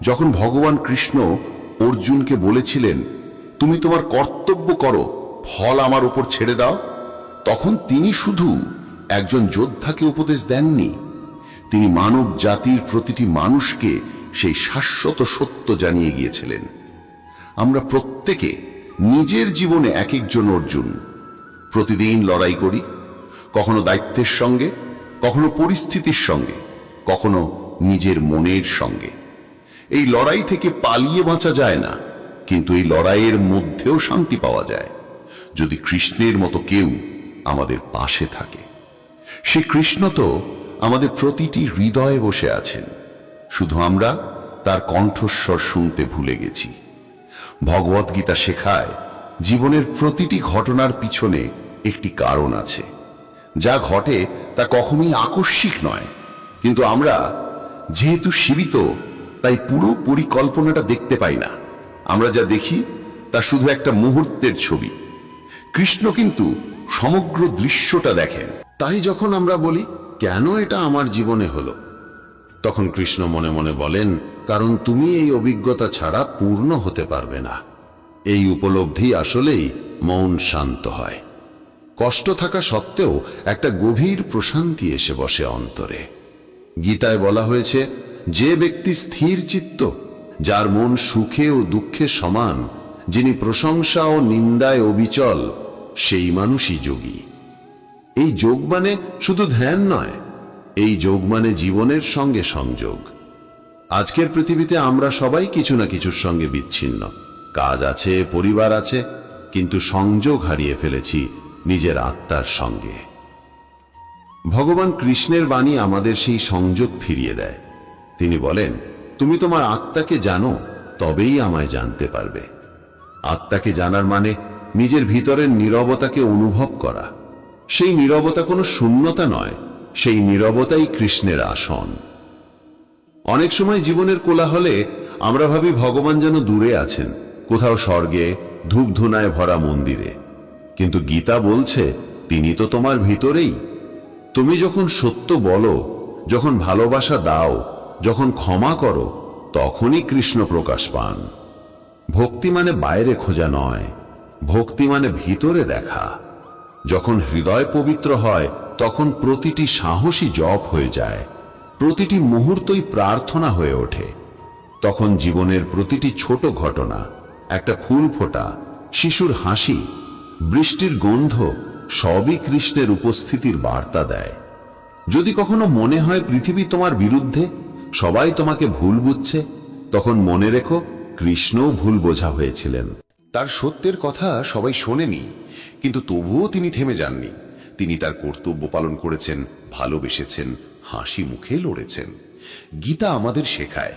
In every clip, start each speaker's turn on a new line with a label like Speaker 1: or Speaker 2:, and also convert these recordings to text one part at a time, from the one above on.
Speaker 1: যখন ভগবান কৃষ্ণ অর্জুনকে বলেছিলেন, তুমি তোমার কর্তব্য করো, ফল আমার উপর ছেড়ে দাও, তখন তিনি শুধু একজন যোদ্ধাকে উপদেশ দেননি, তিনি মানব জাতির প্রতিটি মানুষকে সেই শাশ্বত সত্য জানিয়ে গিয়েছিলেন। আমরা প্রত্যেকে নিজের জীবনে এক একজন অর্জুন। প্রতিদিন লড়াই করি, কখনো দায়িত্বের সঙ্গে, কখনো পরিস্থিতির সঙ্গে, কখনো নিজের মনের সঙ্গে। এই লড়াই থেকে পালিয়ে বাঁচা যায় না, কিন্তু এই লড়াইয়ের মধ্যেও শান্তি পাওয়া যায় যদি কৃষ্ণের মতো কেউ আমাদের পাশে থাকে। সে কৃষ্ণ তো আমাদের প্রতিটি হৃদয়ে বসে আছেন, শুধু আমরা তার কণ্ঠস্বর শুনতে ভুলে গেছি। ভগবদ্গীতা শেখায়, জীবনের প্রতিটি ঘটনার পিছনে একটি কারণ আছে। যা ঘটে তা কখনোই আকস্মিক নয়, কিন্তু আমরা যেহেতু সীমিত, তাই পুরো পরিকল্পনাটা দেখতে পাই না। আমরা যা দেখি তা শুধু একটা মুহূর্তের ছবি। কৃষ্ণ কিন্তু সমগ্র দৃশ্যটা দেখেন।
Speaker 2: তাই যখন আমরা বলি, কেন এটা আমার জীবনে হলো, তখন কৃষ্ণ মনে মনে বলেন, কারণ তুমি এই অভিজ্ঞতা ছাড়া পূর্ণ হতে পারবে না। এই উপলব্ধি আসলেই মন শান্ত হয়। কষ্ট থাকা সত্ত্বেও একটা গভীর প্রশান্তি এসে বসে অন্তরে। গীতায় বলা হয়েছে, যে ব্যক্তি স্থির চিত্ত, যার মন সুখে ও দুঃখে সমান, যিনি প্রশংসা ও নিন্দায় অবিচল, সেই মানুষই যোগী। এই যোগ মানে শুধু ধ্যান নয়, এই যোগ মানে জীবনের সঙ্গে সংযোগ। আজকের পৃথিবীতে আমরা সবাই কিছু না কিছুর সঙ্গে বিচ্ছিন্ন। কাজ আছে, পরিবার আছে, কিন্তু সংযোগ হারিয়ে ফেলেছি নিজের আত্মার সঙ্গে। ভগবান কৃষ্ণের বাণী আমাদের সেই সংযোগ ফিরিয়ে দেয়। তিনি বলেন, তুমি তোমার আত্মাকে জানো, তবেই আমায় জানতে পারবে। আত্মাকে জানার মানে নিজের ভিতরের নীরবতাকে অনুভব করা। সেই নীরবতা কোনো শূন্যতা নয়, সেই নীরবতাই কৃষ্ণের আসন। অনেক সময় জীবনের কোলাহলে আমরা ভাবি ভগবান যেন দূরে আছেন, কোথাও স্বর্গে, ধূপধুনায় ভরা মন্দিরে। কিন্তু গীতা বলছে, তিনি তো তোমার ভিতরেই। তুমি যখন সত্য বলো, যখন ভালোবাসা দাও, যখন ক্ষমা করো, তখনই কৃষ্ণ প্রকাশ পান। ভক্তি মানে বাইরে খোঁজা নয়, ভক্তি মানে ভিতরে দেখা। যখন হৃদয় পবিত্র হয়, তখন প্রতিটি সাহসী জপ হয়ে যায়, প্রতিটি মুহূর্তই প্রার্থনা হয়ে ওঠে। তখন জীবনের প্রতিটি ছোট ঘটনা, একটা ফুল ফোটা, শিশুর হাসি, বৃষ্টির গন্ধ, সবই কৃষ্ণের উপস্থিতির বার্তা দেয়। যদি কখনো মনে হয় পৃথিবী তোমার বিরুদ্ধে, সবাই তোমাকে ভুল বুঝছে, তখন মনে রেখো, কৃষ্ণও ভুল বোঝা হয়েছিলেন।
Speaker 1: তার সত্যের কথা সবাই শোনেনি, কিন্তু তবুও তিনি থেমে যাননি। তিনি তার কর্তব্য পালন করেছেন, ভালোবেসেছেন, হাসি মুখে লড়েছেন। গীতা আমাদের শেখায়,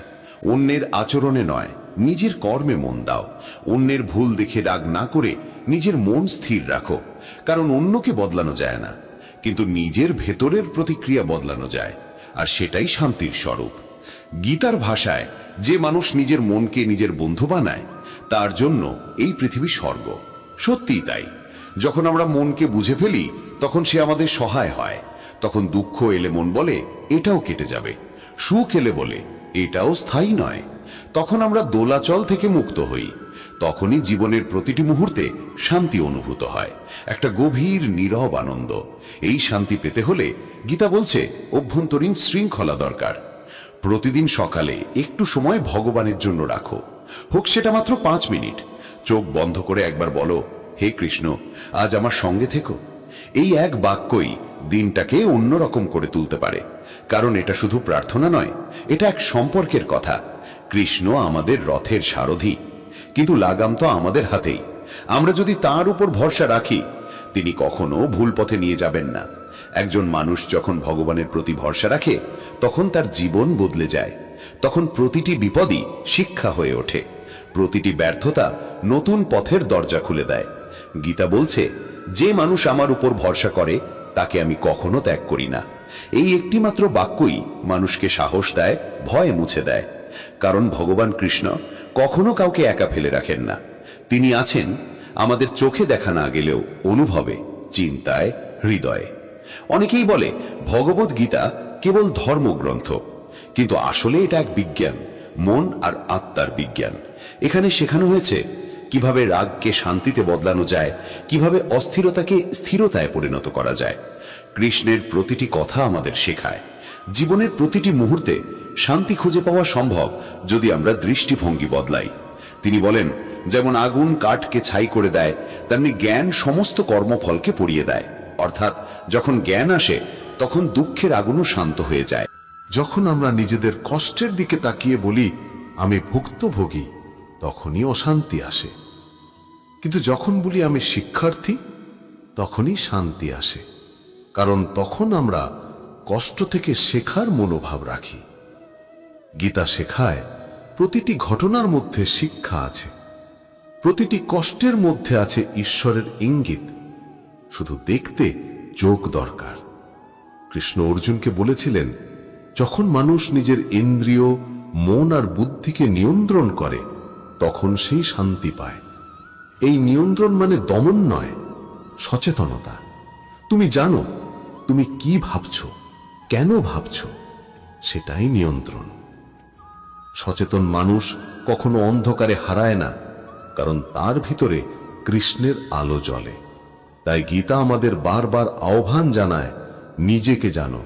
Speaker 1: অন্যের আচরণে নয়, নিজের কর্মে মন দাও। অন্যের ভুল দেখে রাগ না করে নিজের মন স্থির রাখো, কারণ অন্যকে বদলানো যায় না, কিন্তু নিজের ভেতরের প্রতিক্রিয়া বদলানো যায়, আর সেটাই শান্তির স্বরূপ। গীতার ভাষায়, যে মানুষ নিজের মনকে নিজের বন্ধু বানায়, তার জন্য এই পৃথিবী স্বর্গ। সত্যিই তাই। যখন আমরা মনকে বুঝে ফেলি, তখন সে আমাদের সহায় হয়। তখন দুঃখ এলে মন বলে, এটাও কেটে যাবে। সুখ এলে বলে, এটাও স্থায়ী নয়। তখন আমরা দোলাচল থেকে মুক্ত হই। তখনই জীবনের প্রতিটি মুহূর্তে শান্তি অনুভূত হয়, একটা গভীর নীরব আনন্দ। এই শান্তি পেতে হলে গীতা বলছে, অভ্যন্তরীণ শৃঙ্খলা দরকার। প্রতিদিন সকালে একটু সময় ভগবানের জন্য রাখো, হোক সেটা মাত্র 5 মিনিট। চোখ বন্ধ করে একবার বলো, হে কৃষ্ণ, আজ আমার সঙ্গে থেকো। এই এক বাক্যই দিনটাকে অন্যরকম করে তুলতে পারে, কারণ এটা শুধু প্রার্থনা নয়, এটা এক সম্পর্কের কথা। কৃষ্ণ আমাদের রথের সারথি, কিন্তু লাগাম তো আমাদের হাতেই। আমরা যদি তার উপর ভরসা রাখি, তিনি কখনো ভুল পথে নিয়ে যাবেন না। একজন মানুষ যখন ভগবানের প্রতি ভরসা রাখে, তখন তার জীবন বদলে যায়। তখন প্রতিটি বিপদই শিক্ষা হয়ে ওঠে, প্রতিটি ব্যর্থতা নতুন পথের দরজা খুলে দেয়। গীতা বলছে, যে মানুষ আমার উপর ভরসা করে, তাকে আমি কখনো ত্যাগ করি না। এই একটি মাত্র বাক্যই মানুষকে সাহস দেয়, ভয় মুছে দেয়। কারণ ভগবান কৃষ্ণ কখনো কাউকে একা ফেলে রাখেন না। তিনি আছেন আমাদের চোখে দেখা না গেলেও অনুভবে, চিন্তায়, হৃদয়ে। অনেকেই বলে ভগবদ গীতা কেবল ধর্মগ্রন্থ, কিন্তু আসলে এটা এক বিজ্ঞান। মন আর আত্মার বিজ্ঞান। এখানে শেখানো হয়েছে কিভাবে রাগকে শান্তিতে বদলানো যায়, কিভাবে অস্থিরতাকে স্থিরতায় পরিণত করা যায়। কৃষ্ণের প্রতিটি কথা আমাদের শেখায় জীবনের প্রতিটি মুহূর্তে শান্তি খুঁজে পাওয়া সম্ভব যদি আমরা দৃষ্টিভঙ্গি বদলাই। তিনি বলেন, যেমন আগুন কাঠকে ছাই করে দেয়, তেমনি জ্ঞান সমস্ত কর্মফলকে পুড়িয়ে দেয়। অর্থাৎ যখন জ্ঞান আসে তখন দুঃখের আগুনও শান্ত হয়ে যায়।
Speaker 3: যখন আমরা নিজেদের কষ্টের দিকে তাকিয়ে বলি আমি ভুক্তভোগী, তখনই অশান্তি আসে। কিন্তু যখন বলি আমি শিক্ষার্থী, তখনই শান্তি আসে। কারণ তখন আমরা কষ্ট থেকে শেখার মনোভাব রাখি। গীতা শেখায় প্রতিটি ঘটনার মধ্যে শিক্ষা আছে, প্রতিটি কষ্টের মধ্যে আছে ঈশ্বরের ইঙ্গিত। শুধু দেখতে চোখ দরকার। কৃষ্ণ অর্জুনকে বলেছিলেন, যখন মানুষ নিজের ইন্দ্রিয়, মন আর বুদ্ধিকে নিয়ন্ত্রণ করে তখন সেই শান্তি পায়। এই নিয়ন্ত্রণ মানে দমন নয়, সচেতনতা। তুমি জানো তুমি কি ভাবছো, কেন ভাবছো, সেটাই নিয়ন্ত্রণ। সচেতন মানুষ কখনো অন্ধকারে হারায় না, কারণ তার ভিতরে কৃষ্ণের আলো জ্বলে। তাই গীতা আমাদের বারবার আহ্বান জানায়, নিজেকে জানো,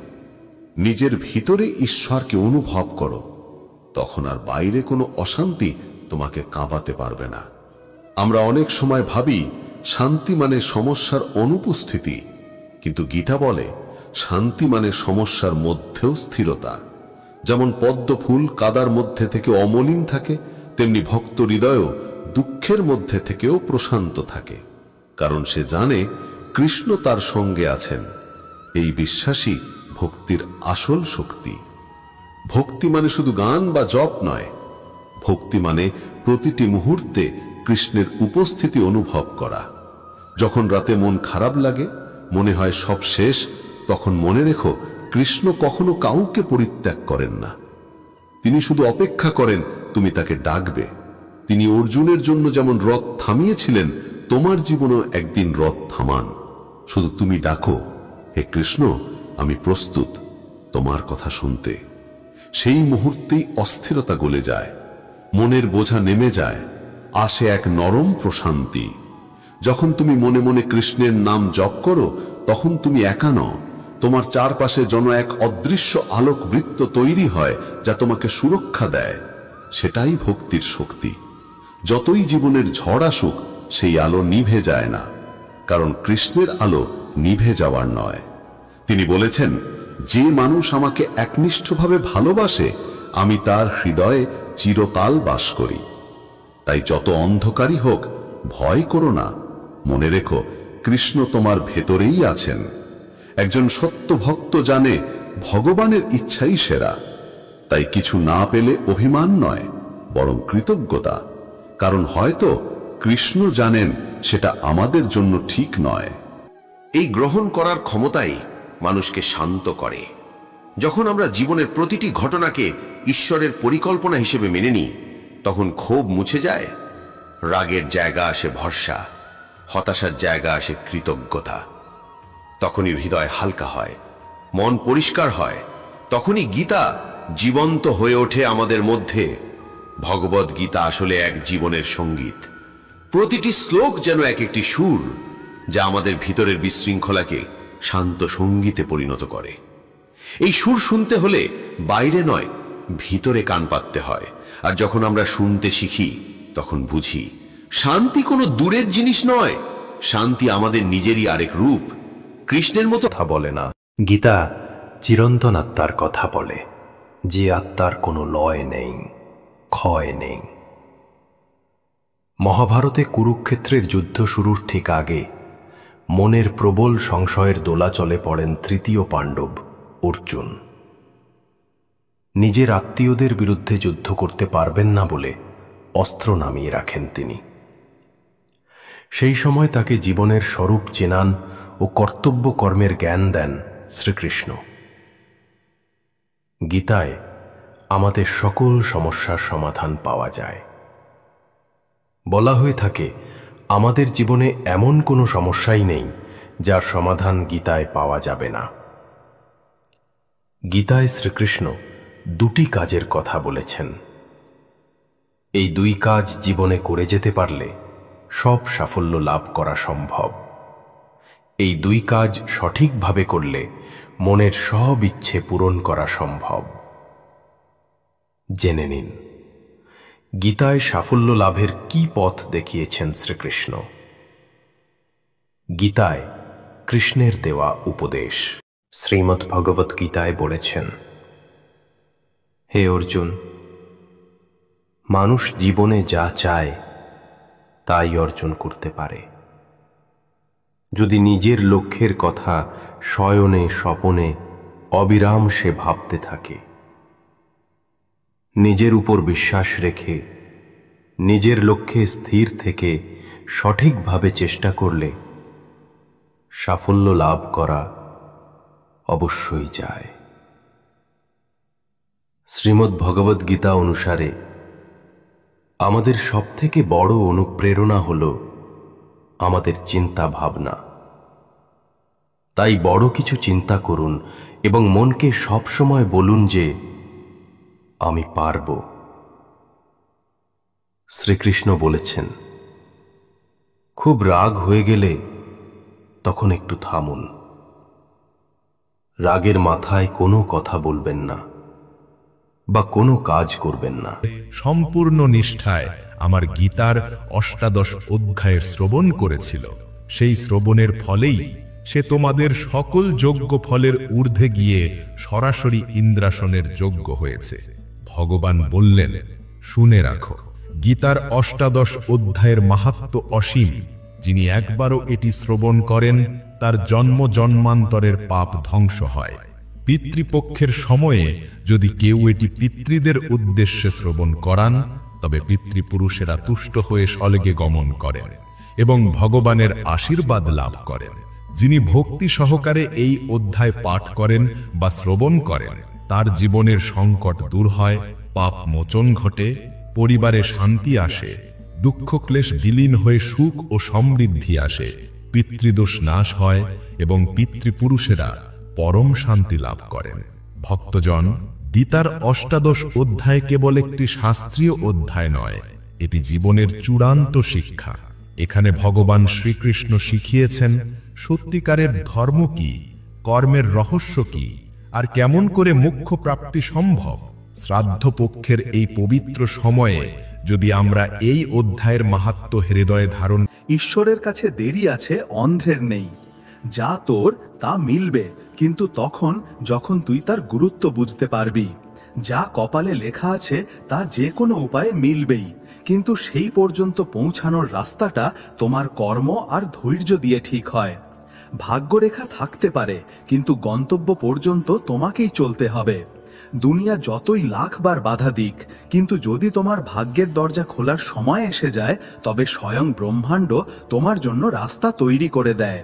Speaker 3: নিজের ভিতরে ঈশ্বরকে অনুভব করো, তখন আর বাইরে কোনো অশান্তি তোমাকে কাঁপাতে পারবে না। আমরা অনেক সময় ভাবি শান্তি মানে সমস্যার অনুপস্থিতি, কিন্তু গীতা বলে শান্তি মানে সমস্যার মধ্যেও স্থিরতা। যেমন পদ্ম ফুল কাদার মধ্যে থেকে অমলিন থাকে, তেমনি ভক্ত হৃদয়ও দুঃখের মধ্যে থেকেও প্রশান্ত থাকে, কারণ সে জানে কৃষ্ণ তার সঙ্গে আছেন। এই বিশ্বাসই ভক্তির আসল শক্তি। ভক্তি মানে শুধু গান বা জপ নয়, ভক্তি মানে প্রতিটি মুহূর্তে কৃষ্ণের উপস্থিতি অনুভব করা। যখন রাতে মন খারাপ লাগে, মনে হয় সব শেষ, তখন মনে রেখো কৃষ্ণ কখনো কাউকে পরিত্যাগ করেন না। তিনি শুধু অপেক্ষা করেন তুমি তাকে ডাকবে। তিনি অর্জুনের জন্য যেমন রথ থামিয়েছিলেন, তোমার জীবনেও একদিন রথ থামান। শুধু তুমি ডাকো, হে কৃষ্ণ, আমি প্রস্তুত তোমার কথা শুনতে। সেই মুহূর্তেই অস্থিরতা গলে যায়, মনের বোঝা নেমে যায়, আসে এক নরম প্রশান্তি। যখন তুমি মনে মনে কৃষ্ণের নাম জপ করো, তখন তুমি একা নও। তোমার চারপাশে যেন এক অদৃশ্য আলোক বৃত্ত তৈরি হয়, যা তোমাকে সুরক্ষা দেয়। সেটাই ভক্তির শক্তি। যতই জীবনের ঝড় আসুক, সেই আলো নিভে যায় না, কারণ কৃষ্ণের আলো নিভে যাওয়ার নয়। তিনি বলেছেন, যে মানুষ আমাকে একনিষ্ঠভাবে ভালোবাসে, আমি তার হৃদয়ে চিরকাল বাস করি। তাই যত অন্ধকারই হোক, ভয় করো না। মনে রেখো কৃষ্ণ তোমার ভেতরেই আছেন। একজন সত্য ভক্ত জানে ভগবানের ইচ্ছাই সেরা। তাই কিছু না পেলে অভিমান নয়, বরং কৃতজ্ঞতা। কারণ হয়তো কৃষ্ণ জানেন সেটা আমাদের জন্য ঠিক নয়।
Speaker 1: এই গ্রহণ করার ক্ষমতাই মানুষকে শান্ত করে। যখন আমরা জীবনের প্রতিটি ঘটনাকে ঈশ্বরের পরিকল্পনা হিসেবে মেনে নিই, তখন ক্ষোভ মুছে যায়, রাগের জায়গা আসে ভরসা, হতাশার জায়গা আসে কৃতজ্ঞতা। তখনই হৃদয় হালকা হয়, মন পরিষ্কার হয়। তখনই গীতা জীবন্ত হয়ে ওঠে আমাদের মধ্যে। ভগবদ গীতা আসলে এক জীবনের সঙ্গীত। প্রতিটি শ্লোক যেন এক একটি সুর, যা আমাদের ভিতরের বিশৃঙ্খলাকে শান্ত সঙ্গীতে পরিণত করে। এই সুর শুনতে হলে বাইরে নয়, ভিতরে কান পাততে হয়। আর যখন আমরা শুনতে শিখি, তখন বুঝি শান্তি কোনো দূরের জিনিস নয়, শান্তি আমাদের নিজেরই আরেক রূপ। কৃষ্ণের মতো
Speaker 4: কথা বলে না, গীতা চিরন্তন আত্মার কথা বলে, যে আত্মার কোনো লয় নেই, ক্ষয় নেই। মহাভারতে কুরুক্ষেত্রের যুদ্ধ শুরুর ঠিক আগে মনের প্রবল সংশয়ের দোলাচলে পড়েন তৃতীয় পাণ্ডব অর্জুন। নিজের আত্মীয়দের বিরুদ্ধে যুদ্ধ করতে পারবেন না বলে অস্ত্র নামিয়ে রাখেন তিনি। সেই সময় তাকে জীবনের স্বরূপ চেনান ও কর্তব্য কর্মের জ্ঞান দেন শ্রীকৃষ্ণ। গীতায় আমাদের সকল সমস্যার সমাধান পাওয়া যায়। বলা হয়ে থাকে, আমাদের জীবনে এমন কোনো সমস্যাই নেই যার সমাধান গীতায় পাওয়া যাবে না। গীতায় শ্রীকৃষ্ণ দুটি কাজের কথা বলেছেন, এই দুই কাজ জীবনে করে যেতে পারলে সব সাফল্য লাভ করা সম্ভব। এই দুই কাজ সঠিকভাবে করলে মনের সব ইচ্ছে পূরণ করা সম্ভব। জেনে নিন গীতায় সাফল্য লাভের কি পথ দেখিয়েছেন শ্রীকৃষ্ণ। গীতায় কৃষ্ণের দেওয়া উপদেশ। শ্রীমদ্ ভগবত গীতায় বলেছেন, হে অর্জুন, মানুষ জীবনে যা চায় তাই অর্জন করতে পারে যদি নিজের লক্ষ্যের কথা শয়নে স্বপনে অবিরাম সে ভাবতে থাকে। নিজের উপর বিশ্বাস রেখে নিজের লক্ষ্যে স্থির থেকে সঠিকভাবে চেষ্টা করলে সাফল্য লাভ করা অবশ্যই যায়। শ্রীমদ্ ভগবত গীতা অনুসারে আমাদের সবথেকে বড় অনুপ্রেরণা হল আমাদের চিন্তা ভাবনা। তাই বড় কিছু চিন্তা করুন এবং মনকে সবসময় বলুন যে আমি পারব। শ্রীকৃষ্ণ বলেছেন, খুব রাগ হয়ে গেলে তখন একটু থামুন। রাগের মাথায় কোনো কথা বলবেন না বা কোনো কাজ করবেন না।
Speaker 5: সম্পূর্ণ নিষ্ঠায় আমার গীতার ৮ অধ্যায়ের শ্রবণ করেছিল। সেই শ্রবণের ফলেই সে তোমাদের সকল যোগ্য ফলের ঊর্ধ্বে গিয়ে সরাসরি ইন্দ্রাসনের যোগ্য হয়েছে। ভগবান বললেন, শুনে রাখো, গীতার ৮ অধ্যায়ের মাহাত্ম্য অসীম। যিনি একবারও এটি শ্রবণ করেন তার জন্ম জন্মান্তরের পাপ ধ্বংস হয়। পিতৃপক্ষের সময়ে যদি কেউ এটি পিতৃদের উদ্দেশ্যে শ্রবণ করান তবে পিতৃপুরুষেরা তুষ্ট হয়ে স্বর্গে গমন করেন এবং ভগবানের আশীর্বাদ লাভ করেন। যিনি ভক্তি সহকারে এই অধ্যায় পাঠ করেন বা শ্রবণ করেন তার জীবনের সংকট দূর হয়, পাপ মোচন ঘটে, পরিবারে শান্তি আসে, দুঃখ ক্লেশ বিলীন হয়ে সুখ ও সমৃদ্ধি আসে, পিতৃদোষ নাশ হয় এবং পিতৃপুরুষেরা পরম শান্তি লাভ করেন। ভক্তজন, গীতার ৮ অধ্যায় কেবল একটি শাস্ত্রীয় অধ্যায় নয়, এটি জীবনের চূড়ান্ত শিক্ষা। এখানে ভগবান শ্রীকৃষ্ণ শিখিয়েছেন সত্যিকারের ধর্ম কি, কর্মের রহস্য কি, আর কেমন করে মোক্ষ প্রাপ্তি সম্ভব। শ্রাদ্ধ পক্ষের এই পবিত্র সময়ে যদি আমরা এই অধ্যায়ের মাহাত্ম্য হৃদয়ে ধারণ।
Speaker 6: ঈশ্বরের কাছে দেরি আছে, অন্ধ্রের নেই। যা তোর তা মিলবে, কিন্তু তখন যখন তুই তার গুরুত্ব বুঝতে পারবি। যা কপালে লেখা আছে তা যে কোনো উপায়ে মিলবেই, কিন্তু সেই পর্যন্ত পৌঁছানোর রাস্তাটা তোমার কর্ম আর ধৈর্য দিয়ে ঠিক হয়। ভাগ্যরেখা থাকতে পারে, কিন্তু গন্তব্য পর্যন্ত তোমাকেই চলতে হবে। দুনিয়া যতই লাখবার বাধা দিক, কিন্তু যদি তোমার ভাগ্যের দরজা খোলার সময় এসে যায় তবে স্বয়ং ব্রহ্মাণ্ড তোমার জন্য রাস্তা তৈরি করে দেয়।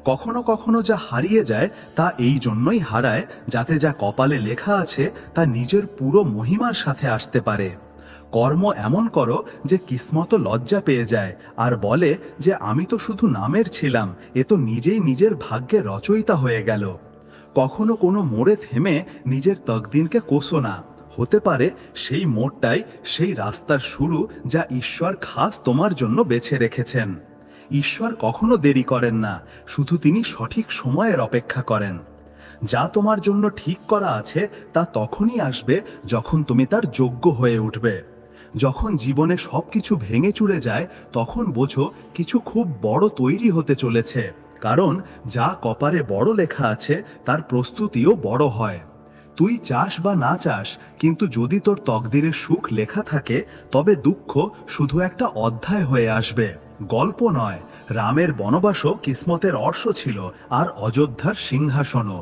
Speaker 6: কখনো কখনো যা হারিয়ে যায় তা এই জন্যই হারায় যাতে যা কপালে লেখা আছে তা নিজের পুরো মহিমার সাথে আসতে পারে। কর্ম এমন করো যে কিসমত লজ্জা পেয়ে যায় আর বলে যে আমি তো শুধু নামের ছিলাম, এ তো নিজেই নিজের ভাগ্যের রচয়িতা হয়ে গেল। কখনো কোনো মোড়ে থেমে নিজের তকদিনকে কোসো না। হতে পারে সেই মোড়টাই সেই রাস্তার শুরু যা ঈশ্বর খাস তোমার জন্য বেছে রেখেছেন। ঈশ্বর কখনো দেরি করেন না, শুধু তিনি সঠিক সময়ের অপেক্ষা করেন। যা তোমার জন্য ঠিক করা আছে তা তখনই আসবে যখন তুমি তার যোগ্য হয়ে উঠবে। যখন জীবনে সবকিছু ভেঙে চুরে যায় তখন বোঝো কিছু খুব বড় তৈরি হতে চলেছে, কারণ যা কপালে বড় লেখা আছে তার প্রস্তুতিও বড় হয়। তুই চাস বা না চাস, কিন্তু যদি তোর তকদিরের সুখ লেখা থাকে তবে দুঃখ শুধু একটা অধ্যায় হয়ে আসবে, গল্প নয়। রামের বনবাসও কিসমতের অর্শ ছিল, আর অযোধ্যার সিংহাসনও।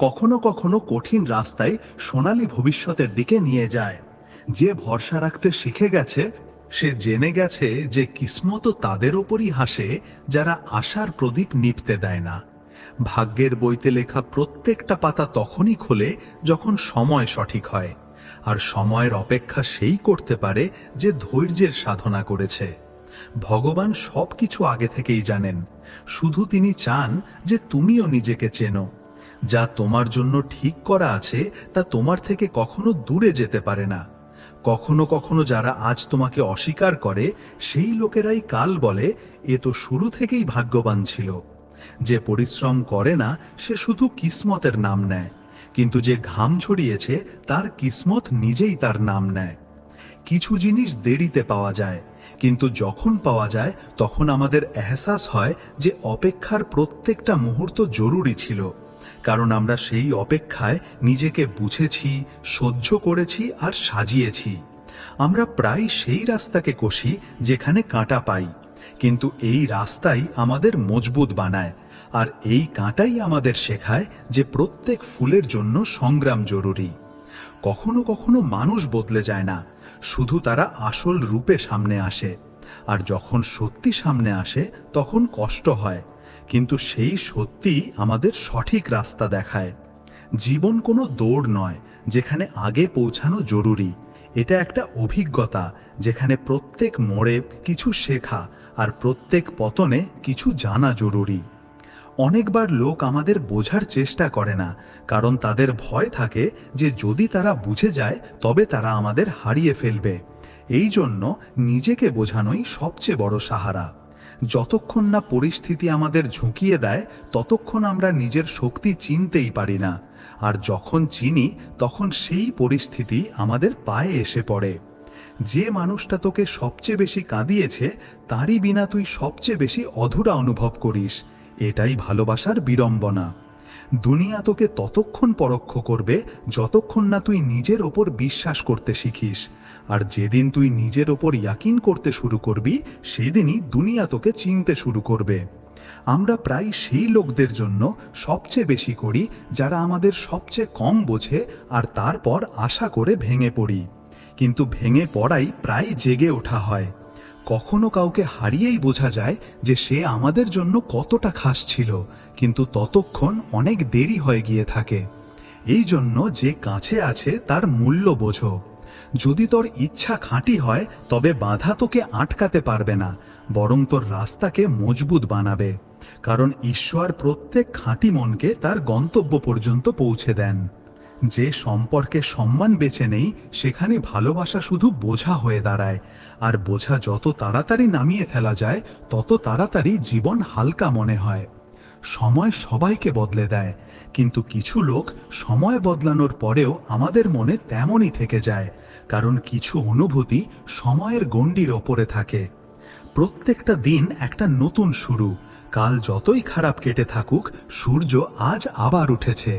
Speaker 6: কখনো কখনো কঠিন রাস্তায় সোনালী ভবিষ্যতের দিকে নিয়ে যায়। যে ভরসা রাখতে শিখে গেছে সে জেনে গেছে যে কিসমত তাদের ওপরই হাসে যারা আশার প্রদীপ নিভতে দেয় না। ভাগ্যের বইতে লেখা প্রত্যেকটা পাতা তখনই খোলে যখন সময় সঠিক হয়, আর সময়ের অপেক্ষা সেই করতে পারে যে ধৈর্যের সাধনা করেছে। ভগবান সবকিছু আগে থেকেই জানেন, শুধু তিনি চান যে তুমিও নিজেকে চেনো। যা তোমার জন্য ঠিক করা আছে তা তোমার থেকে কখনো দূরে যেতে পারে না। কখনো কখনো যারা আজ তোমাকে অস্বীকার করে সেই লোকেরাই কাল বলে, এ তো শুরু থেকেই ভাগ্যবান ছিল। যে পরিশ্রম করে না সে শুধু কিসমতের নাম নেয়, কিন্তু যে ঘাম ঝরিয়েছে তার কিসমত নিজেই তার নাম নেয়। কিছু জিনিস দেরিতে পাওয়া যায়, কিন্তু যখন পাওয়া যায় তখন আমাদের এহসাস হয় যে অপেক্ষার প্রত্যেকটা মুহূর্ত জরুরি ছিল, কারণ আমরা সেই অপেক্ষায় নিজেকে বুঝেছি, সহ্য করেছি আর সাজিয়েছি। আমরা প্রায় সেই রাস্তাকে কষি যেখানে কাঁটা পাই, কিন্তু এই রাস্তাই আমাদের মজবুত বানায়, আর এই কাঁটাই আমাদের শেখায় যে প্রত্যেক ফুলের জন্য সংগ্রাম জরুরি। কখনো কখনো মানুষ বদলে যায় না, শুধু তারা আসল রূপে সামনে আসে, আর যখন সত্যি সামনে আসে তখন কষ্ট হয়, কিন্তু সেই সত্যি আমাদের সঠিক রাস্তা দেখায়। জীবন কোনো দৌড় নয় যেখানে আগে পৌঁছানো জরুরি, এটা একটা অভিজ্ঞতা যেখানে প্রত্যেক মোড়ে কিছু শেখা আর প্রত্যেক পতনে কিছু জানা জরুরি। অনেকবার লোক আমাদের বোঝার চেষ্টা করে না, কারণ তাদের ভয় থাকে যে যদি তারা বুঝে যায় তবে তারা আমাদের হারিয়ে ফেলবে। এই জন্য নিজেকে বোঝানোই সবচেয়ে বড় সাহারা। যতক্ষণ না পরিস্থিতি আমাদের ঝুঁকিয়ে দেয় ততক্ষণ আমরা নিজের শক্তি চিনতেই পারি না, আর যখন চিনি তখন সেই পরিস্থিতি আমাদের পায়ে এসে পড়ে। যে মানুষটা তোকে সবচেয়ে বেশি কাঁদিয়েছে তারই বিনা তুই সবচেয়ে বেশি অধুরা অনুভব করিস, এটাই ভালোবাসার বিড়ম্বনা। দুনিয়া তোকে ততক্ষণ পরোক্ষ করবে যতক্ষণ না তুই নিজের ওপর বিশ্বাস করতে শিখিস, আর যেদিন তুই নিজের ওপর ইয়াকিন করতে শুরু করবি সেদিনই দুনিয়া তোকে চিনতে শুরু করবে। আমরা প্রায় সেই লোকদের জন্য সবচেয়ে বেশি করি যারা আমাদের সবচেয়ে কম বোঝে, আর তারপর আশা করে ভেঙে পড়ি, কিন্তু ভেঙে পড়াই প্রায় জেগে ওঠা হয়। কখনো কাউকে হারিয়েই বোঝা যায় যে সে আমাদের জন্য কতটা খাস ছিল, কিন্তু ততক্ষণ অনেক দেরি হয়ে গিয়ে থাকে। এই জন্য যে কাছে আছে তার মূল্য বোঝো। যদি তোর ইচ্ছা খাঁটি হয় তবে বাধা তোকে আটকাতে পারবে না, বরং তোর রাস্তাকে মজবুত বানাবে, কারণ ঈশ্বর প্রত্যেক খাঁটি মনকে তার গন্তব্য পর্যন্ত পৌঁছে দেন। যে সম্পর্কে সম্মান বেঁচে নেই সেখানে ভালোবাসা শুধু বোঝা হয়ে দাঁড়ায়, আর বোঝা যত তাড়াতাড়ি নামিয়ে ফেলা যায় তত তাড়াতাড়ি জীবন হালকা মনে হয়। সময় সবাইকে বদলে দেয়, কিন্তু কিছু লোক সময় বদলানোর পরেও আমাদের মনে তেমনই থেকে যায়, কারণ কিছু অনুভূতি সময়ের গণ্ডির ওপরে থাকে। প্রত্যেকটা দিন একটা নতুন শুরু, কাল যতই খারাপ কেটে থাকুক সূর্য আজ আবার উঠেছে,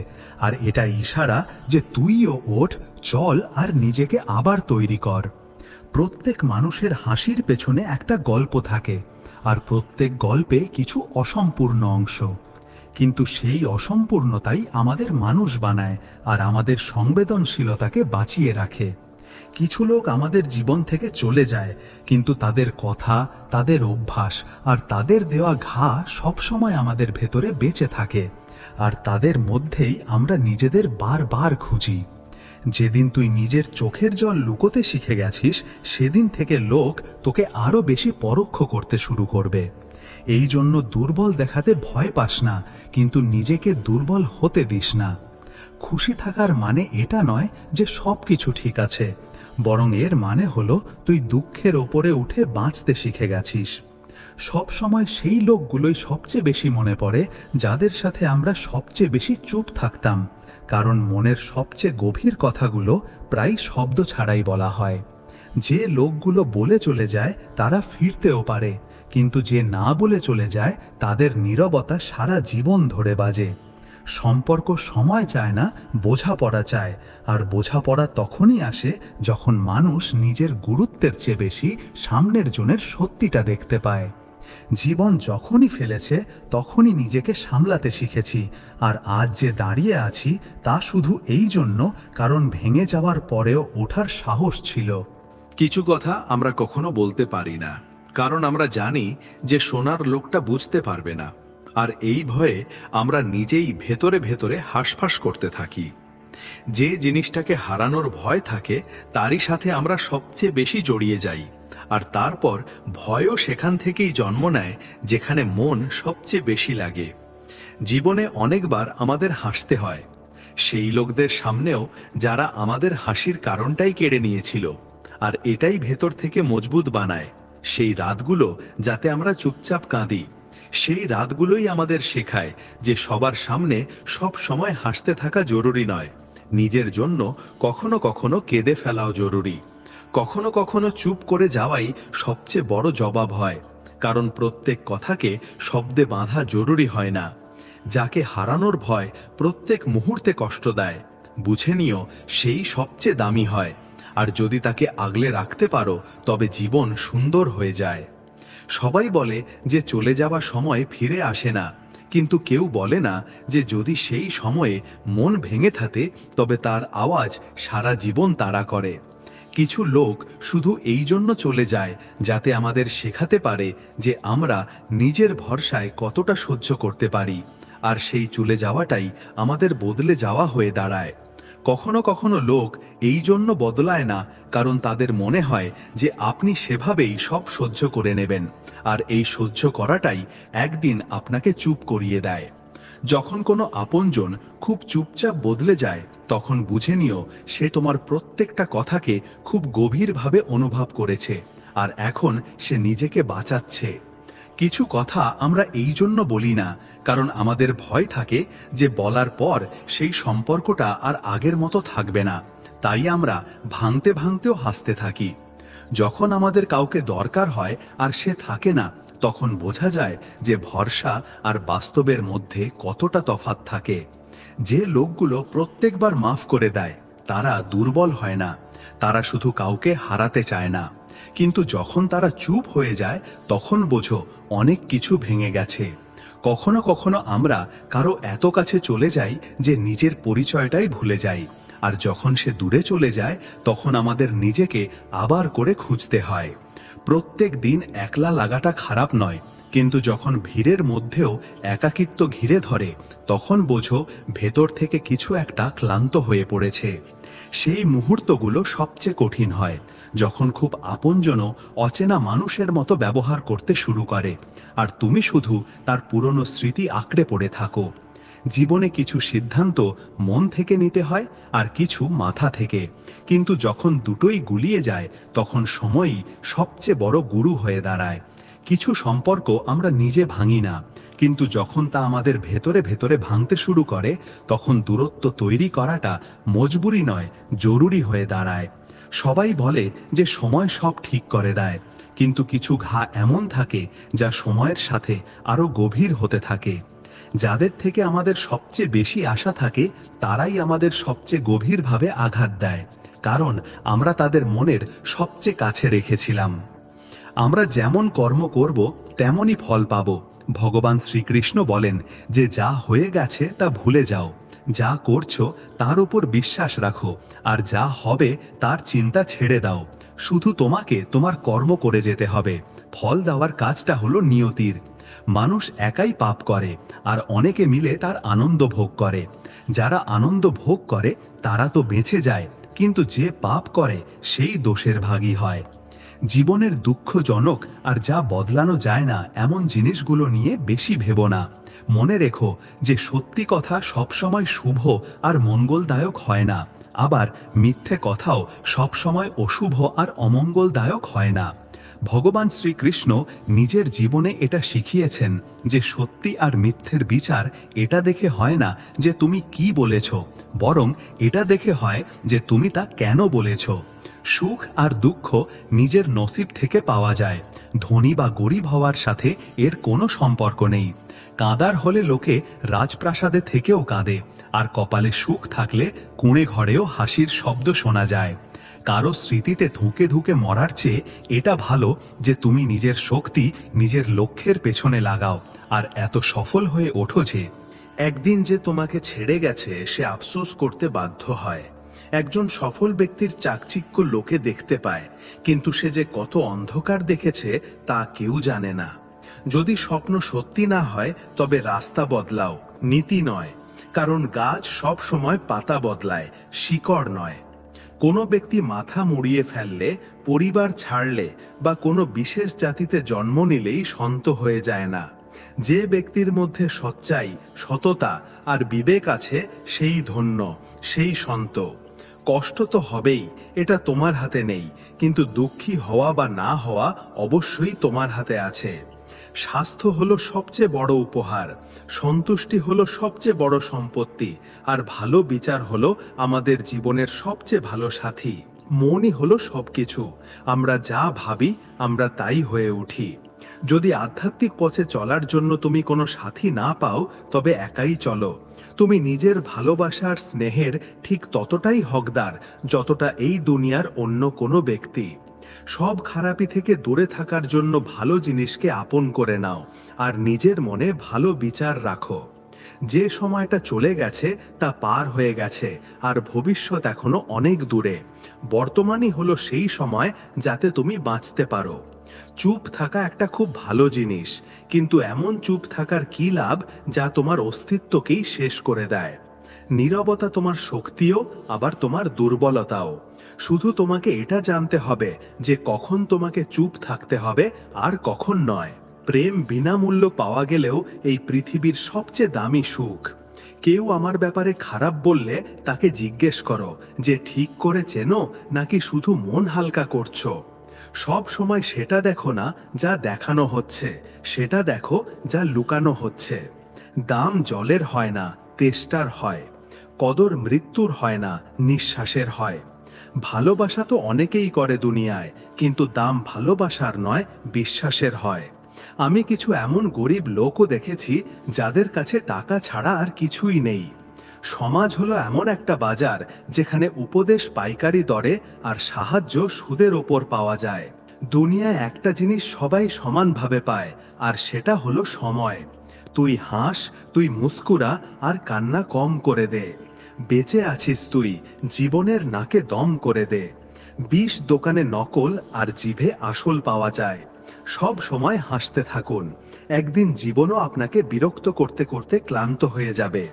Speaker 6: আর এটা ইশারা যে তুইও ওঠ, চল আর নিজেকে আবার তৈরি কর। প্রত্যেক মানুষের হাসির পেছনে একটা গল্প থাকে, আর প্রত্যেক গল্পে কিছু অসম্পূর্ণ অংশ, কিন্তু সেই অসম্পূর্ণতাই আমাদের মানুষ বানায় আর আমাদের সংবেদনশীলতাকে বাঁচিয়ে রাখে। কিছু লোক আমাদের জীবন থেকে চলে যায়, কিন্তু তাদের কথা, তাদের অভ্যাস আর তাদের দেওয়া ঘা সবসময় আমাদের ভেতরে বেঁচে থাকে, আর তাদের মধ্যেই আমরা নিজেদের বারবার খুঁজি। যেদিন তুই নিজের চোখের জল লুকোতে শিখে গেছিস সেদিন থেকে লোক তোকে আরো বেশি পরোক্ষ করতে শুরু করবে। এই জন্য দুর্বল দেখাতে ভয় পাস না, কিন্তু নিজেকে দুর্বল হতে দিস না। খুশি থাকার মানে এটা নয় যে সবকিছু ঠিক আছে, বরং এর মানে হলো তুই দুঃখের ওপরে উঠে বাঁচতে শিখে গেছিস। সব সময় সেই লোকগুলোই সবচেয়ে বেশি মনে পড়ে যাদের সাথে আমরা সবচেয়ে বেশি চুপ থাকতাম, কারণ মনের সবচেয়ে গভীর কথাগুলো প্রায় শব্দ ছাড়াই বলা হয়। যে লোকগুলো বলে চলে যায় তারা ফিরতেও পারে, কিন্তু যে না বলে চলে যায় তাদের নীরবতা সারা জীবন ধরে বাজে। সম্পর্ক সময় চায় না, বোঝাপড়া চায়, আর বোঝাপড়া তখনই আসে যখন মানুষ নিজের গুরুত্বের চেয়ে বেশি সামনের জনের সত্যিটা দেখতে পায়। জীবন যখনই ফেলেছে তখনই নিজেকে সামলাতে শিখেছি, আর আজ যে দাঁড়িয়ে আছি তা শুধু এই জন্য কারণ ভেঙে যাওয়ার পরেও ওঠার সাহস ছিল।
Speaker 7: কিছু কথা আমরা কখনো বলতে পারি না, কারণ আমরা জানি যে শোনার লোকটা বুঝতে পারবে না, আর এই ভয়ে আমরা নিজেই ভেতরে ভেতরে হাঁসফাঁস করতে থাকি। যে জিনিসটাকে হারানোর ভয় থাকে তারই সাথে আমরা সবচেয়ে বেশি জড়িয়ে যাই, আর তারপর ভয়ও সেখান থেকেই জন্ম নেয় যেখানে মন সবচেয়ে বেশি লাগে। জীবনে অনেকবার আমাদের হাসতে হয়, সেই লোকদের সামনেও যারা আমাদের হাসির কারণটাই কেড়ে নিয়েছিল, আর এটাই ভেতর থেকে মজবুত বানায়। সেই রাতগুলো যাতে আমরা চুপচাপ কাঁদি, সেই রাতগুলোই আমাদের শেখায় যে সবার সামনে সব সময় হাসতে থাকা জরুরি নয়। নিজের জন্য কখনো কখনো কেঁদে ফেলাও জরুরি। কখনো কখনো চুপ করে যাওয়াই সবচেয়ে বড় জবাব হয়, কারণ প্রত্যেক কথাকে শব্দে বাঁধা জরুরি হয় না। যাকে হারানোর ভয় প্রত্যেক মুহূর্তে কষ্ট দেয়, বুঝে নিও সেই সবচেয়ে দামি হয়। আর যদি তাকে আগলে রাখতে পারো তবে জীবন সুন্দর হয়ে যায়। সবাই বলে যে চলে যাওয়া সময় ফিরে আসে না, কিন্তু কেউ বলে না যে যদি সেই সময়ে মন ভেঙে থাকে তবে তার আওয়াজ সারা জীবন তাড়া করে। কিছু লোক শুধু এই জন্য চলে যায় যাতে আমাদের শেখাতে পারে যে আমরা নিজের ভরসায় কতটা সহ্য করতে পারি, আর সেই চলে যাওয়াটাই আমাদের বদলে যাওয়া হয়ে দাঁড়ায়। কখনো কখনো লোক এই জন্য বদলায় না কারণ তাদের মনে হয় যে আপনি সেভাবেই সব সহ্য করে নেবেন, আর এই সহ্য করাটাই একদিন আপনাকে চুপ করিয়ে দেয়। যখন কোনো আপনজন খুব চুপচাপ বদলে যায় তখন বুঝে নিও সে তোমার প্রত্যেকটা কথাকে খুব গভীরভাবে অনুভব করেছে, আর এখন সে নিজেকে বাঁচাচ্ছে। কিছু কথা আমরা এই জন্য বলি না কারণ আমাদের ভয় থাকে যে বলার পর সেই সম্পর্কটা আর আগের মতো থাকবে না, তাই আমরা ভাঙতে ভাঙতেও হাসতে থাকি। যখন আমাদের কাউকে দরকার হয় আর সে থাকে না, তখন বোঝা যায় যে ভরসা আর বাস্তবের মধ্যে কতটা তফাৎ থাকে। যে লোকগুলো প্রত্যেকবার মাফ করে দেয় তারা দুর্বল হয় না, তারা শুধু কাউকে হারাতে চায় না। কিন্তু যখন তারা চুপ হয়ে যায় তখন বোঝো অনেক কিছু ভেঙে গেছে। কখনো কখনো আমরা কারো এত কাছে চলে যাই যে নিজের পরিচয়টাই ভুলে যাই, আর যখন সে দূরে চলে যায় তখন আমাদের নিজেকে আবার করে খুঁজতে হয়। প্রত্যেক দিন একলা লাগাটা খারাপ নয়, কিন্তু যখন ভিড়ের মধ্যেও একাকিত্ব ঘিরে ধরে তখন বোঝো ভেতর থেকে কিছু একটা ক্লান্ত হয়ে পড়েছে। সেই মুহূর্তগুলো সবচেয়ে কঠিন হয় যখন খুব আপনজনও অচেনা মানুষের মতো ব্যবহার করতে শুরু করে, আর তুমি শুধু তার পুরনো স্মৃতি আঁকড়ে পড়ে থাকো। জীবনে কিছু সিদ্ধান্ত মন থেকে নিতে হয় আর কিছু মাথা থেকে, কিন্তু যখন দুটোই গুলিয়ে যায় তখন সময়ই সবচেয়ে বড় গুরু হয়ে দাঁড়ায়। কিছু সম্পর্ক আমরা নিজে ভাঙি না, কিন্তু যখন তা আমাদের ভেতরে ভেতরে ভাঙতে শুরু করে তখন দূরত্ব তৈরি করাটা মজবুরি নয়, জরুরি হয়ে দাঁড়ায়। সবাই বলে যে সময় সব ঠিক করে দেয়, কিন্তু কিছু ঘা এমন থাকে যা সময়ের সাথে আরো গভীর হতে থাকে। যাদের থেকে আমাদের সবচেয়ে বেশি আশা থাকে তারাই আমাদের সবচেয়ে গভীরভাবে আঘাত দেয়, কারণ আমরা তাদের মনের সবচেয়ে কাছে রেখেছিলাম। আমরা যেমন কর্ম করব তেমনই ফল পাব। ভগবান শ্রীকৃষ্ণ বলেন যে যা হয়ে গেছে তা ভুলে যাও, যা করছো তার উপর বিশ্বাস রাখো, আর যা হবে তার চিন্তা ছেড়ে দাও। শুধু তোমাকে তোমার কর্ম করে যেতে হবে, ফল দেওয়ার কাজটা হলো নিয়তির। মানুষ একাই পাপ করে আর অনেকে মিলে তার আনন্দ ভোগ করে। যারা আনন্দ ভোগ করে তারা তো বেঁচে যায়, কিন্তু যে পাপ করে সেই দোষের ভাগী হয়। জীবনের দুঃখজনক আর যা বদলানো যায় না এমন জিনিসগুলো নিয়ে বেশি ভেবো না। মনে রেখো যে সত্যি কথা সবসময় শুভ আর মঙ্গলদায়ক হয় না, আবার মিথ্যে কথাও সবসময় অশুভ আর অমঙ্গলদায়ক হয় না। ভগবান শ্রীকৃষ্ণ নিজের জীবনে এটা শিখিয়েছেন যে সত্যি আর মিথ্যের বিচার এটা দেখে হয় না যে তুমি কি বলেছ, বরং এটা দেখে হয় যে তুমি তা কেন বলেছ। সুখ আর দুঃখ নিজের নসিব থেকে পাওয়া যায়, ধনী বা গরিব হওয়ার সাথে এর কোনো সম্পর্ক নেই। কাঁদার হলে লোকে রাজপ্রাসাদে থেকেও কাঁদে, আর কপালে সুখ থাকলে কুঁড়ে ঘরেও হাসির শব্দ শোনা যায়। কারো স্মৃতিতে ধুকে ধুকে মরার চেয়ে এটা ভালো যে তুমি নিজের শক্তি নিজের লক্ষ্যের পেছনে লাগাও, আর এত সফল হয়ে ওঠো যে একদিন যে তোমাকে ছেড়ে গেছে সে আফসোস করতে বাধ্য হয়। একজন সফল ব্যক্তির চাকচিক্য লোকে দেখতে পায়, কিন্তু সে যে কত অন্ধকার দেখেছে তা কেউ জানে না। যদি স্বপ্ন সত্যি না হয় তবে রাস্তা বদলাও, নীতি নয়, কারণ গাছ সব সময় পাতা বদলায়, শিকড় নয়। কোনো ব্যক্তি মাথা মুড়িয়ে ফেললে, পরিবার ছাড়লে বা কোনো বিশেষ জাতিতে জন্ম নিলেই সন্ত হয়ে যায় না। যে ব্যক্তির মধ্যে সচ্চাই, সততা আর বিবেক আছে সেই ধন্য, সেই সন্ত।
Speaker 6: কষ্ট তো হবেই, এটা তোমার হাতে নেই, কিন্তু দুঃখী হওয়া বা না হওয়া অবশ্যই তোমার হাতে আছে। স্বাস্থ্য হলো সবচেয়ে বড় উপহার, সন্তুষ্টি হলো সবচেয়ে বড় সম্পত্তি, আর ভালো বিচার হলো আমাদের জীবনের সবচেয়ে ভালো সাথী। মনই হলো সবকিছু, আমরা যা ভাবি আমরা তাই হয়ে উঠি। যদি আধ্যাত্মিক পথে চলার জন্য তুমি কোনো সাথী না পাও, তবে একাই চলো। তুমি নিজের ভালোবাসা আর স্নেহের ঠিক ততটাই হকদার যতটা এই দুনিয়ার অন্য কোনো ব্যক্তি। সব খারাপি থেকে দূরে থাকার জন্য ভালো জিনিসকে আপন করে নাও, আর নিজের মনে ভালো বিচার রাখো। যে সময়টা চলে গেছে তা পার হয়ে গেছে, আর ভবিষ্যৎ এখনো অনেক দূরে। বর্তমানই হলো সেই সময় যাতে তুমি বাঁচতে পারো। চুপ থাকা একটা খুব ভালো জিনিস, কিন্তু এমন চুপ থাকার কি লাভ যা তোমার অস্তিত্বকেই শেষ করে দেয়। নীরবতা তোমার শক্তিও, আবার তোমার দুর্বলতাও। শুধু তোমাকে এটা জানতে হবে যে কখন তোমাকে চুপ থাকতে হবে আর কখন নয়। প্রেম বিনামূল্য পাওয়া গেলেও এই পৃথিবীর সবচেয়ে দামি সুখ। কেউ আমার ব্যাপারে খারাপ বললে তাকে জিজ্ঞেস করো যে ঠিক করে চেনো নাকি শুধু মন হালকা করছো। সব সময় সেটা দেখো না যা দেখানো হচ্ছে, সেটা দেখো যা লুকানো হচ্ছে। দাম জলের হয় না, তেষ্টার হয়। কদর মৃত্যুর হয় না, নিঃশ্বাসের হয়। ভালোবাসা তো অনেকেই করে দুনিয়ায়, কিন্তু দাম ভালোবাসার নয়, বিশ্বাসের হয়। আমি কিছু এমন গরিব লোকও দেখেছি যাদের কাছে টাকা ছাড়া আর কিছুই নেই। সমাজ হলো এমন একটা বাজার যেখানে উপদেশ পাইকারি দরে আর সাহায্য সুদের ওপর পাওয়া যায়। দুনিয়ায় একটা জিনিস সবাই সমানভাবে পায়, আর সেটা হলো সময়। তুই হাস, তুই মুস্কুরা, আর কান্না কম করে দে। বেঁচে আছিস তুই, জীবনের নাকে দম করে দে। বিষ দোকানে নকল আর জিভে আসল পাওয়া যায়। সব সময় হাসতে থাকুন, একদিন জীবনও আপনাকে বিরক্ত করতে করতে ক্লান্ত হয়ে যাবে।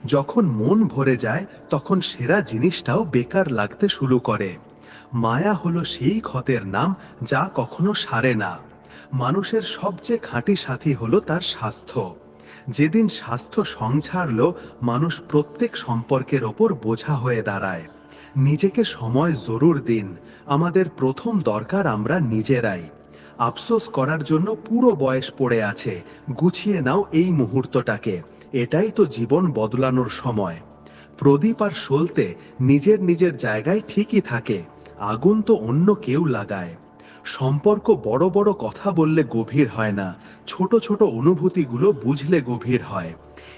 Speaker 6: যখন মন ভরে যায় তখন সেরা জিনিসটাও বেকার লাগতে শুরু করে। মায়া হলো সেই ক্ষতের নাম যা কখনো সারে না। মানুষের সবচেয়ে খাঁটি সাথী হলো তার স্বাস্থ্য। যেদিন স্বাস্থ্য সং ছাড়ল, মানুষ প্রত্যেক সম্পর্কের ওপর বোঝা হয়ে দাঁড়ায়। নিজেকে সময় জরুর দিন, আমাদের প্রথম দরকার আমরা নিজেরাই। আফসোস করার জন্য পুরো বয়স পড়ে আছে, গুছিয়ে নাও এই মুহূর্তটাকে, এটাই তো জীবন বদলানোর সময়। প্রদীপ আর সলতে নিজের নিজের জায়গায় ঠিকই থাকে, আগুন তো অন্য কেউ লাগায়। সম্পর্ক বড় বড় কথা বললে গভীর হয় না, ছোট ছোট অনুভূতিগুলো বুঝলে গভীর হয়।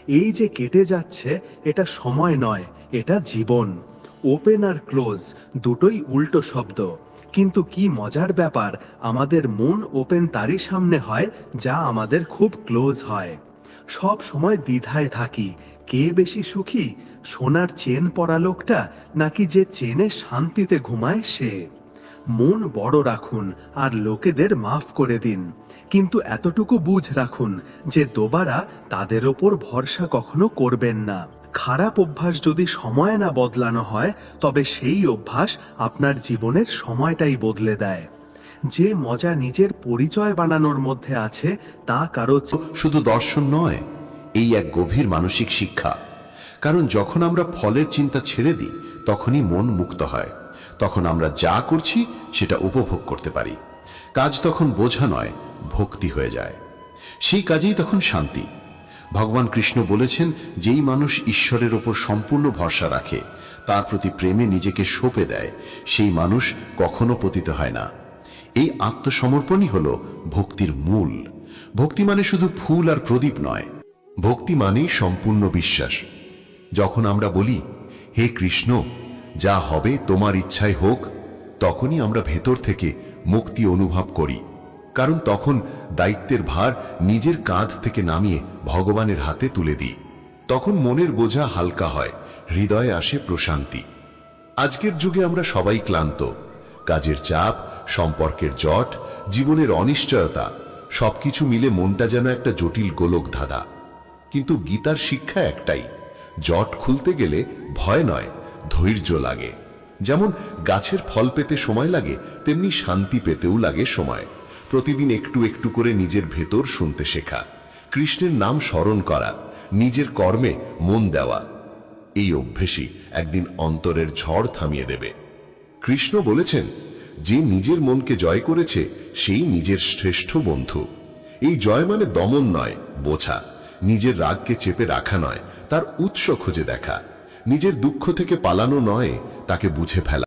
Speaker 6: এই যে কেটে যাচ্ছে, এটা সময় নয়, এটা জীবন। ওপেন আর ক্লোজ দুটোই উল্টো শব্দ, কিন্তু কি মজার ব্যাপার, আমাদের মন ওপেন তারই সামনে হয় যা আমাদের খুব ক্লোজ হয়। সব সময় দ্বিধায় থাকি, কে বেশি সুখী, সোনার চেন পরা লোকটা নাকি যে চেনে শান্তিতে ঘুমায় সে। মন বড় রাখুন আর লোকেদের মাফ করে দিন, কিন্তু এতটুকু বুঝ রাখুন যে দোবারা তাদের ওপর ভরসা কখনো করবেন না। খারাপ অভ্যাস যদি সময় না বদলানো হয়, তবে সেই অভ্যাস আপনার জীবনের সময়টাই বদলে দেয়। যে মজা নিজের পরিচয় বানানোর মধ্যে আছে তা কারো
Speaker 1: শুধু দর্শন নয়, এই এক গভীর মানসিক শিক্ষা। কারণ যখন আমরা ফলের চিন্তা ছেড়ে দিই, তখনই মন মুক্ত হয়। তখন আমরা যা করছি সেটা উপভোগ করতে পারি। কাজ তখন বোঝা নয়, ভক্তি হয়ে যায়। সেই কাজেই তখন শান্তি। ভগবান কৃষ্ণ বলেছেন, যেই মানুষ ঈশ্বরের ওপর সম্পূর্ণ ভরসা রাখে, তার প্রতি প্রেমে নিজেকে সঁপে দেয়, সেই মানুষ কখনো পতিত হয় না। এই আত্মসমর্পণই হলো ভক্তির মূল। ভক্তি মানে শুধু ফুল আর প্রদীপ নয়, ভক্তি মানেই সম্পূর্ণ বিশ্বাস। যখন আমরা বলি, হে কৃষ্ণ, যা হবে তোমার ইচ্ছায় হোক, তখনই আমরা ভেতর থেকে মুক্তি অনুভব করি। কারণ তখন দায়িত্বের ভার নিজের কাঁধ থেকে নামিয়ে ভগবানের হাতে তুলে দিই। তখন মনের বোঝা হালকা হয়, হৃদয়ে আসে প্রশান্তি। আজকের যুগে আমরা সবাই ক্লান্ত। কাজের চাপ, সম্পর্কের জট, জীবনের অনিশ্চয়তা, সবকিছু মিলে মনটা যেন একটা জটিল গোলক ধাঁধা। কিন্তু গীতার শিক্ষা একটাই, জট খুলতে গেলে ভয় নয়, ধৈর্য লাগে। যেমন গাছের ফল পেতে সময় লাগে, তেমনি শান্তি পেতেও লাগে সময়। প্রতিদিন একটু একটু করে নিজের ভেতর শুনতে শেখা, কৃষ্ণের নাম স্মরণ করা, নিজের কর্মে মন দেওয়া, এই অভ্যেসই একদিন অন্তরের ঝড় থামিয়ে দেবে। কৃষ্ণ বলেছেন, যে নিজের মনকে জয় করেছে সেই নিজের শ্রেষ্ঠ বন্ধু। এই জয় মানে দমন নয়, বোঝা। নিজের রাগকে চেপে রাখা নয়, তার উৎস খুঁজে দেখা। নিজের দুঃখ থেকে পালানো নয়, তাকে বুঝে ফেলা।